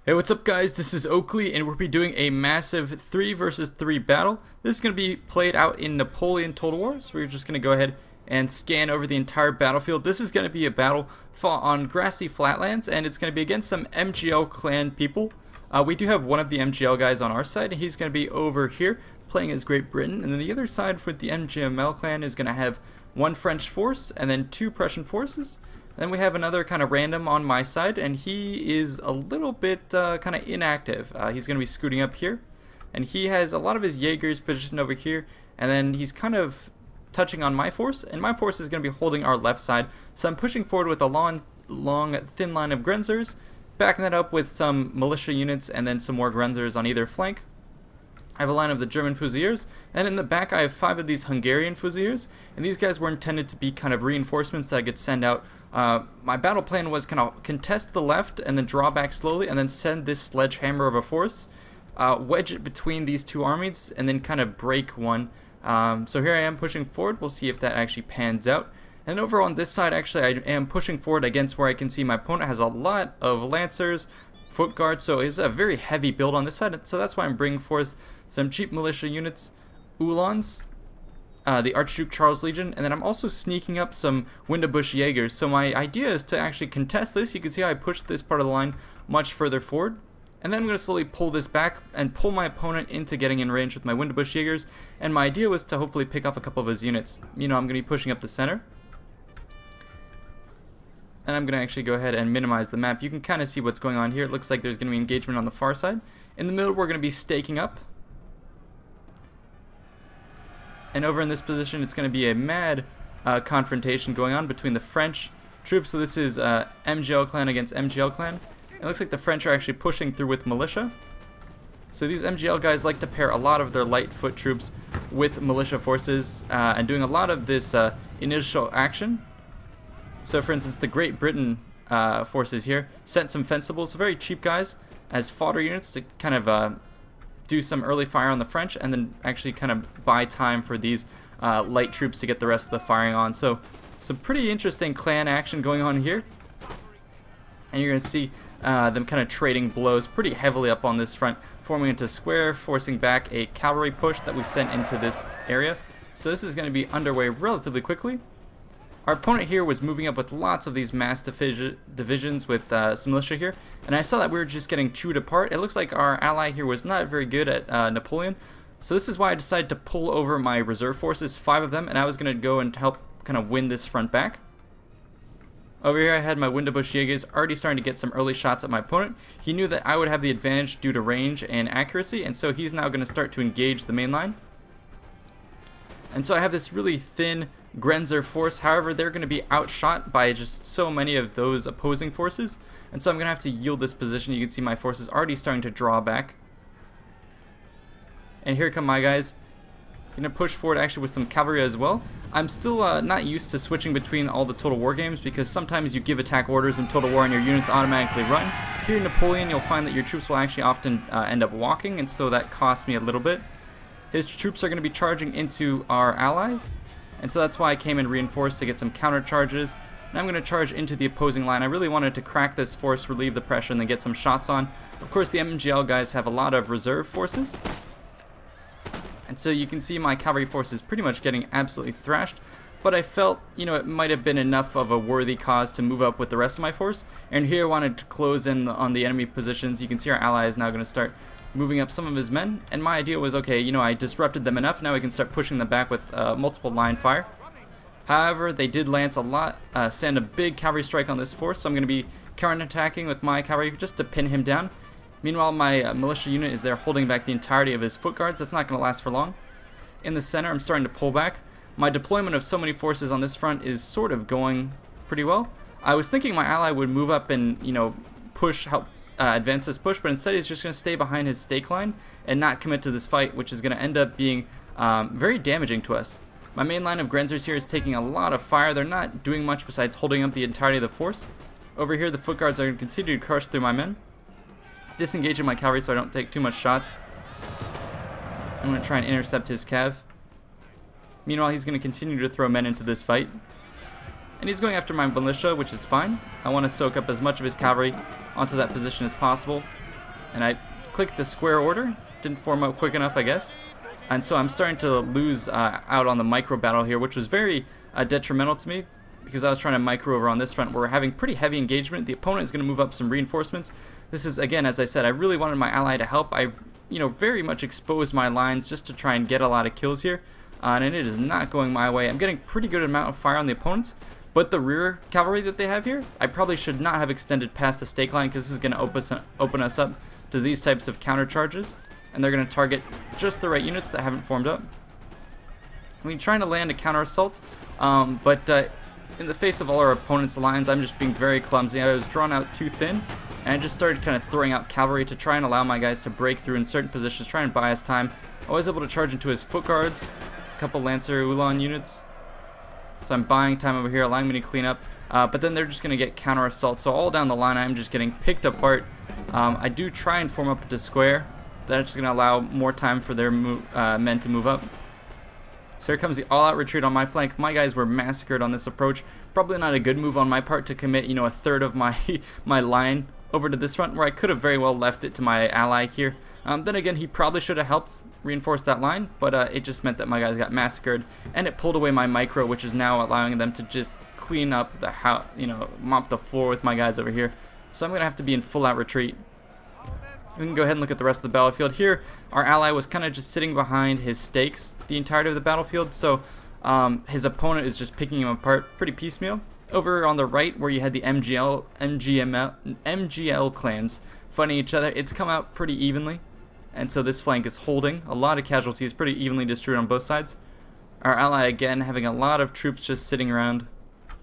Hey, what's up guys, this is Oakley and we'll be doing a massive 3 versus 3 battle. This is going to be played out in Napoleon Total War, so we're just going to go ahead and scan over the entire battlefield. This is going to be a battle fought on grassy flatlands, and it's going to be against some MGL clan people. We do have one of the MGL guys on our side, and he's going to be over here playing as Great Britain, and then the other side for the MGML clan is going to have one French force and then 2 Prussian forces. Then we have another kind of random on my side, and he is a little bit kind of inactive. He's going to be scooting up here, and he has a lot of his Jaegers positioned over here, and then he's kind of touching on my force, and my force is going to be holding our left side. So I'm pushing forward with a long thin line of Grenzers, backing that up with some militia units and then some more Grenzers on either flank. I have a line of the German Fusiliers, and in the back I have 5 of these Hungarian Fusiliers, and these guys were intended to be kind of reinforcements that I could send out. My battle plan was kind of contest the left and then draw back slowly and then send this sledgehammer of a force, wedge it between these 2 armies, and then kind of break one. So here I am pushing forward. We'll see if that actually pans out. And over on this side, actually, I am pushing forward against where I can see my opponent has a lot of Lancers, foot guards, so it's a very heavy build on this side, so that's why I'm bringing forth some cheap militia units, Uhlans, the Archduke Charles Legion, and then I'm also sneaking up some Winterbusch Jaegers. So my idea is to actually contest this. You can see how I pushed this part of the line much further forward, and then I'm going to slowly pull this back and pull my opponent into getting in range with my Winterbusch Jaegers, and my idea was to hopefully pick off a couple of his units. You know, I'm going to be pushing up the center. And I'm going to actually go ahead and minimize the map. You can kind of see what's going on here. It looks like there's going to be engagement on the far side. In the middle, we're going to be staking up. And over in this position, it's going to be a mad confrontation going on between the French troops. So this is MGL clan against MGL clan. It looks like the French are actually pushing through with militia. So these MGL guys like to pair a lot of their light foot troops with militia forces and doing a lot of this initial action. So for instance, the Great Britain forces here sent some Fencibles, very cheap guys, as fodder units to kind of do some early fire on the French, and then actually kind of buy time for these light troops to get the rest of the firing on. So some pretty interesting clan action going on here. And you're going to see them kind of trading blows pretty heavily up on this front, forming into square, forcing back a cavalry push that we sent into this area. So this is going to be underway relatively quickly. Our opponent here was moving up with lots of these mass divisions with some militia here, and I saw that we were just getting chewed apart. It looks like our ally here was not very good at Napoleon, so this is why I decided to pull over my reserve forces, 5 of them, and I was going to go and help kind of win this front back. Over here I had my Winterbusch Jaegers already starting to get some early shots at my opponent. He knew that I would have the advantage due to range and accuracy, and so he's now going to start to engage the main line. And so I have this really thin Grenzer force. However, they're going to be outshot by just so many of those opposing forces, and so I'm going to have to yield this position. You can see my forces already starting to draw back. And here come my guys. Going to push forward actually with some cavalry as well. I'm still not used to switching between all the Total War games, because sometimes you give attack orders in Total War and your units automatically run. Here in Napoleon, you'll find that your troops will actually often end up walking, and so that costs me a little bit. His troops are going to be charging into our allies, and so that's why I came in reinforced to get some counter charges. And I'm going to charge into the opposing line. I really wanted to crack this force, relieve the pressure, and then get some shots on. Of course, the MGL guys have a lot of reserve forces, and so you can see my cavalry force is pretty much getting absolutely thrashed. But I felt, you know, it might have been enough of a worthy cause to move up with the rest of my force. And here I wanted to close in on the enemy positions. You can see our ally is now going to start moving up some of his men, and my idea was, okay, you know, I disrupted them enough, now we can start pushing them back with multiple line fire. However, they did lance a lot, send a big cavalry strike on this force, so I'm going to be counterattacking with my cavalry just to pin him down. Meanwhile, my militia unit is there holding back the entirety of his foot guards. That's not going to last for long. In the center, I'm starting to pull back. My deployment of so many forces on this front is sort of going pretty well. I was thinking my ally would move up and, you know, help advance this push, but instead he's just going to stay behind his stake line and not commit to this fight, which is going to end up being very damaging to us. My main line of Grenzers here is taking a lot of fire. They're not doing much besides holding up the entirety of the force. Over here, the foot guards are going to continue to crush through my men. Disengaging my cavalry so I don't take too much shots. I'm going to try and intercept his cav. Meanwhile, he's going to continue to throw men into this fight. And he's going after my militia, which is fine. I want to soak up as much of his cavalry onto that position as possible. and I clicked the square order. Didn't form up quick enough, I guess. And so I'm starting to lose out on the micro battle here, which was very detrimental to me, because I was trying to micro over on this front where we're having pretty heavy engagement. The opponent is going to move up some reinforcements. This is, again, as I said, I really wanted my ally to help. I, very much exposed my lines just to try and get a lot of kills here, and it is not going my way. I'm getting pretty good amount of fire on the opponents, but the rear cavalry that they have here, I probably should not have extended past the stake line, because this is going to open us up to these types of counter charges, and they're going to target just the right units that haven't formed up. I mean, trying to land a counter assault, but in the face of all our opponent's lines, I'm just being very clumsy. I was drawn out too thin, and I just started kind of throwing out cavalry to try and allow my guys to break through in certain positions, try and buy us time. I was able to charge into his foot guards, a couple Lancer Ulan units, so I'm buying time over here, allowing me to clean up, but then they're just going to get counter assault, so all down the line I'm just getting picked apart. I do try and form up into square. That's just going to allow more time for their men to move up. So here comes the all-out retreat on my flank. My guys were massacred on this approach. Probably not a good move on my part to commit, a third of my my line over to this front, where I could have very well left it to my ally here. Then again, he probably should have helped reinforce that line, but it just meant that my guys got massacred, and it pulled away my micro, which is now allowing them to just clean up the house, mop the floor with my guys over here. So I'm gonna have to be in full-out retreat. We can go ahead and look at the rest of the battlefield. Here, our ally was kind of just sitting behind his stakes the entirety of the battlefield, so his opponent is just picking him apart pretty piecemeal. Over on the right, where you had the MGL clans fighting each other, it's come out pretty evenly, and so this flank is holding. A lot of casualties, pretty evenly distributed on both sides. Our ally, again, having a lot of troops just sitting around.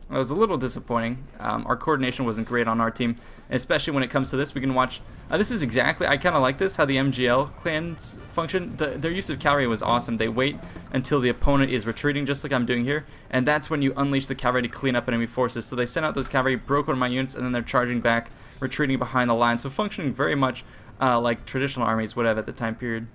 It was a little disappointing. Our coordination wasn't great on our team, especially when it comes to this. We can watch. This is exactly, I kind of like this, how the MGL clans function. Their use of cavalry was awesome. They wait until the opponent is retreating, just like I'm doing here, and that's when you unleash the cavalry to clean up enemy forces. So they sent out those cavalry, broke one of my units, and then they're charging back, retreating behind the line. So functioning very much like traditional armies would have at the time period.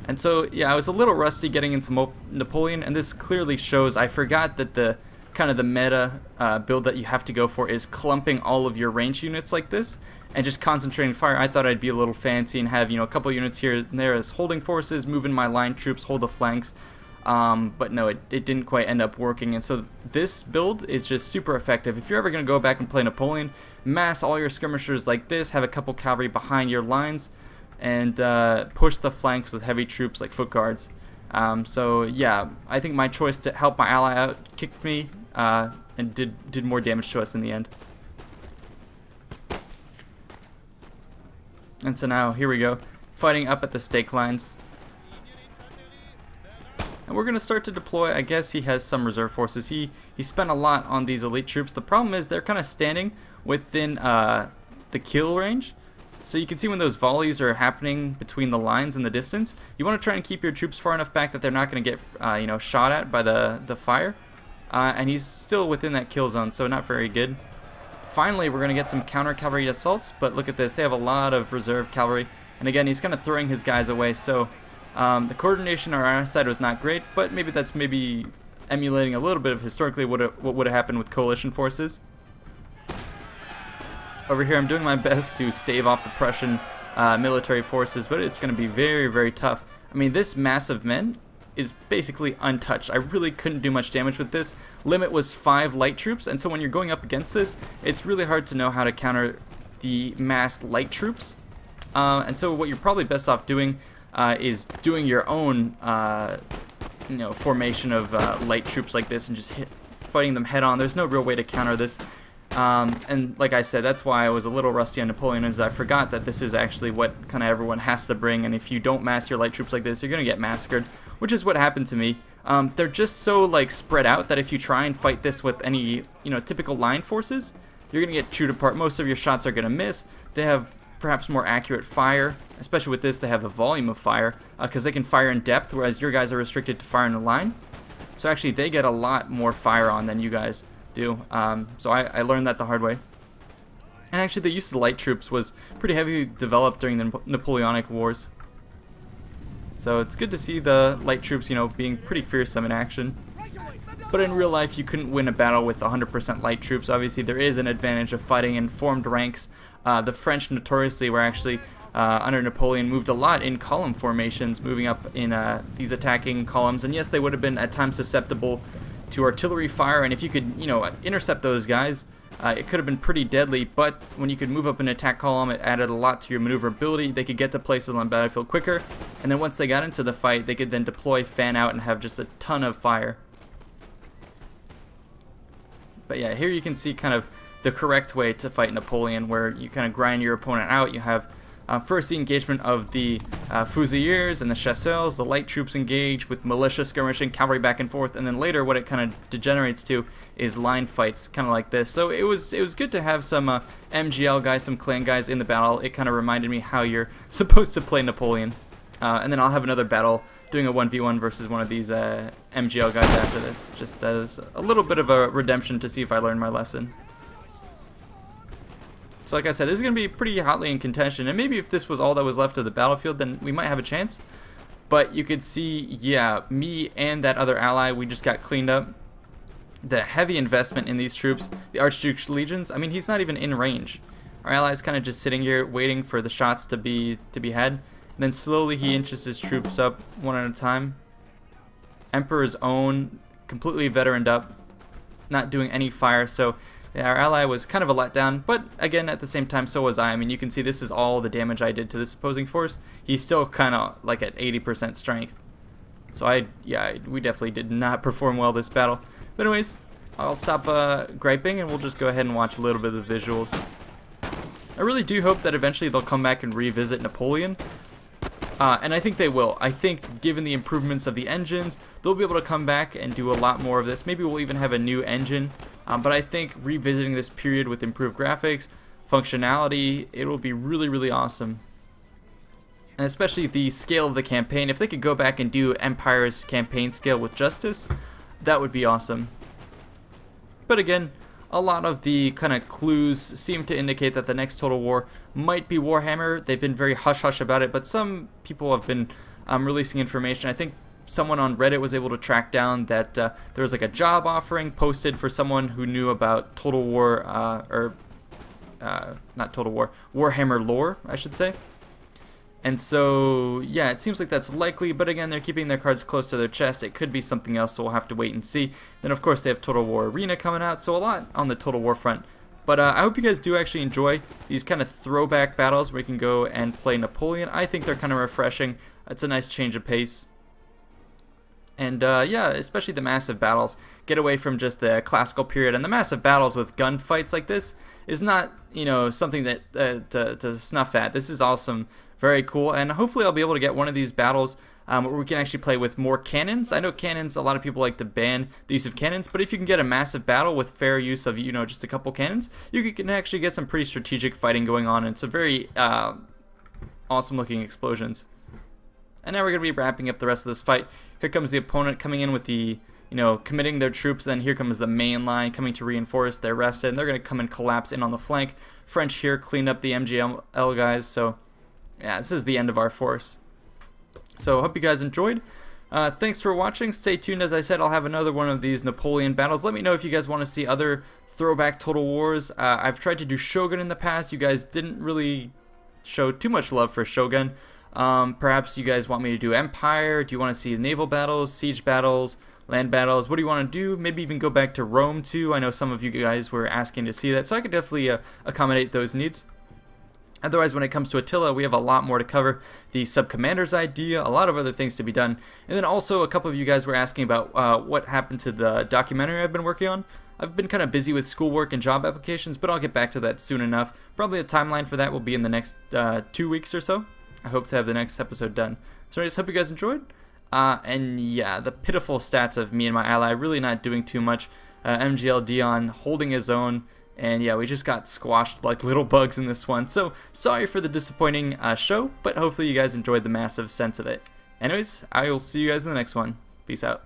And so, yeah, I was a little rusty getting into Napoleon, and this clearly shows I forgot that the kind of the meta build that you have to go for is clumping all of your range units like this and just concentrating fire. I thought I'd be a little fancy and have a couple units here and there as holding forces, moving my line troops, hold the flanks, but no, it didn't quite end up working. And so this build is just super effective. If you're ever going to go back and play Napoleon, mass all your skirmishers like this, have a couple cavalry behind your lines, and push the flanks with heavy troops like foot guards. So yeah, I think my choice to help my ally out kicked me and did more damage to us in the end. And so now here we go, fighting up at the stake lines, and we're gonna start to deploy. I guess he has some reserve forces. He spent a lot on these elite troops. The problem is they're kind of standing within the kill range. So you can see when those volleys are happening between the lines in the distance, you want to try and keep your troops far enough back that they're not going to get shot at by the fire. And he's still within that kill zone, so not very good. Finally, we're going to get some counter cavalry assaults, but look at this, they have a lot of reserve cavalry, and again, he's kind of throwing his guys away. So the coordination on our side was not great, but maybe that's emulating a little bit of historically what would have happened with coalition forces. Over here, I'm doing my best to stave off the Prussian military forces, but it's going to be very, very tough. I mean, this mass of men is basically untouched. I really couldn't do much damage with this. Limit was 5 light troops, and so when you're going up against this, it's really hard to know how to counter the massed light troops. And so what you're probably best off doing is doing your own formation of light troops like this and just fighting them head on. There's no real way to counter this. And like I said, that's why I was a little rusty on Napoleon, is I forgot that this is actually what kind of everyone has to bring, and if you don't mass your light troops like this, you're going to get massacred, which is what happened to me. They're just so spread out that if you try and fight this with any typical line forces, you're going to get chewed apart. Most of your shots are going to miss. They have perhaps more accurate fire, especially with this they have a volume of fire, because they can fire in depth, whereas your guys are restricted to fire in a line. So actually they get a lot more fire on than you guys do. So I learned that the hard way. And actually the use of the light troops was pretty heavily developed during the Napoleonic Wars. So it's good to see the light troops, being pretty fearsome in action. But in real life, you couldn't win a battle with 100% light troops. Obviously, there is an advantage of fighting in formed ranks The French notoriously were actually under Napoleon moved a lot in column formations, moving up in these attacking columns, and yes, they would have been at times susceptible to artillery fire, and if you could, intercept those guys, it could have been pretty deadly. But when you could move up an attack column, it added a lot to your maneuverability. They could get to places on the battlefield quicker, and then once they got into the fight, they could then deploy, fan out, and have just a ton of fire. But yeah, here you can see kind of the correct way to fight Napoleon, where you kind of grind your opponent out. You have first the engagement of the fusiliers and the chasseurs, the light troops engage with militia skirmishing, cavalry back and forth, and then later what it kind of degenerates to is line fights, kind of like this. So it was good to have some MGL guys, some clan guys in the battle. It kind of reminded me how you're supposed to play Napoleon. And then I'll have another battle doing a 1v1 versus one of these MGL guys after this, just as a little bit of a redemption to see if I learned my lesson. So like I said, this is going to be pretty hotly in contention, and maybe if this was all that was left of the battlefield, then we might have a chance. But you could see, yeah, me and that other ally, we just got cleaned up. The heavy investment in these troops, the Archduke's legions, I mean, he's not even in range. Our ally's kind of just sitting here waiting for the shots to be had. And then slowly he inches his troops up one at a time. Emperor's Own, completely veteraned up, not doing any fire, so yeah, our ally was kind of a letdown, but again, at the same time, so was I. I mean, you can see this is all the damage I did to this opposing force. He's still kind of like at 80% strength. So we definitely did not perform well this battle. But anyways, I'll stop griping and we'll just go ahead and watch a little bit of the visuals. I really do hope that eventually they'll come back and revisit Napoleon. And I think they will. I think given the improvements of the engines, they'll be able to come back and do a lot more of this. Maybe we'll even have a new engine. But I think revisiting this period with improved graphics, functionality, it will be really, really awesome. And especially the scale of the campaign. If they could go back and do Empire's campaign scale with justice, that would be awesome. But again, a lot of the kind of clues seem to indicate that the next Total War might be Warhammer. They've been very hush-hush about it, but some people have been releasing information. I think someone on Reddit was able to track down that there was like a job offering posted for someone who knew about Total War, not Total War, Warhammer lore, I should say. And so, yeah, it seems like that's likely, but again, they're keeping their cards close to their chest. It could be something else, so we'll have to wait and see. Then, of course, they have Total War Arena coming out, so a lot on the Total War front. But I hope you guys do actually enjoy these kind of throwback battles where you can go and play Napoleon. I think they're kind of refreshing. It's a nice change of pace. And yeah, especially the massive battles. Get away from just the classical period. And the massive battles with gunfights like this is not, something that to snuff at. This is awesome. Very cool. And hopefully I'll be able to get one of these battles where we can actually play with more cannons. I know cannons, a lot of people like to ban the use of cannons. But if you can get a massive battle with fair use of, just a couple cannons, you can actually get some pretty strategic fighting going on. And some very awesome looking explosions. And now we're going to be wrapping up the rest of this fight. Here comes the opponent coming in with the, committing their troops. Then here comes the main line coming to reinforce. They're rested, and they're going to come and collapse in on the flank. French here cleaned up the MGL guys, so yeah, this is the end of our force. So hope you guys enjoyed. Thanks for watching. Stay tuned. As I said, I'll have another one of these Napoleon battles. Let me know if you guys want to see other throwback Total Wars. I've tried to do Shogun in the past. You guys didn't really show too much love for Shogun. Perhaps you guys want me to do Empire. Do you want to see naval battles, siege battles, land battles? What do you want to do? Maybe even go back to Rome too. I know some of you guys were asking to see that, so I could definitely accommodate those needs. Otherwise, when it comes to Attila, we have a lot more to cover. The sub-commander's idea, a lot of other things to be done. And then also a couple of you guys were asking about what happened to the documentary I've been working on. I've been kind of busy with schoolwork and job applications, but I'll get back to that soon enough. Probably a timeline for that will be in the next 2 weeks or so. I hope to have the next episode done. So I just hope you guys enjoyed. And yeah, the pitiful stats of me and my ally really not doing too much. MGL Dion holding his own. And yeah, we just got squashed like little bugs in this one. So sorry for the disappointing show, but hopefully you guys enjoyed the massive sense of it. Anyways, I will see you guys in the next one. Peace out.